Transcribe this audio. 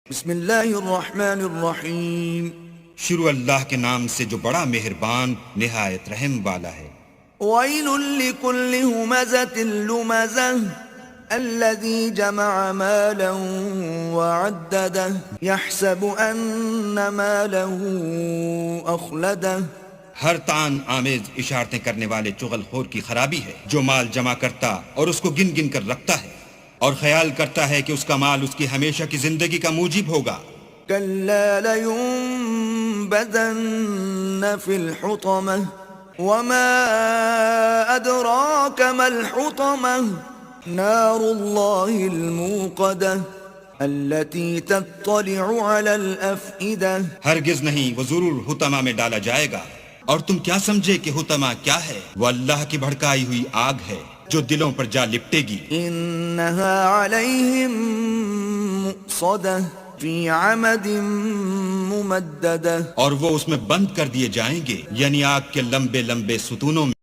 بسم اللہ الرحمن الرحیم شروع اللہ کے نام سے جو بڑا مہربان نہایت رحم والا ہے۔ ویل لکل ہمزۃ لمزہ الذی جمع مالا وعددہ یحسب ان مالہ اخلدہ۔ ہر تان آمیز اشارتیں کرنے والے چغل خور کی خرابی ہے جو مال جمع کرتا اور اس کو گن گن کر رکھتا ہے اور خیال کرتا ہے کہ اس کا مال اس کی ہمیشہ کی زندگی کا موجب ہوگا۔ کلا لینبذن فی الحطمہ وما ادراک ما الحطمہ نار اللہ الموقدہ التي تطلع على الافئدہ۔ ہرگز نہیں، وہ ضرور حطمہ میں ڈالا جائے گا، اور تم کیا سمجھے کہ حطمہ کیا ہے؟ وہ اللہ کی بھڑکائی ہوئی آگ ہے جو دلوں پر جا لپٹے گی۔ انہا علیہم مؤصدہ فی عمد ممددہ۔ اور وہ اس میں بند کر دیے جائیں گے، یعنی آگ کے لمبے لمبے ستونوں میں۔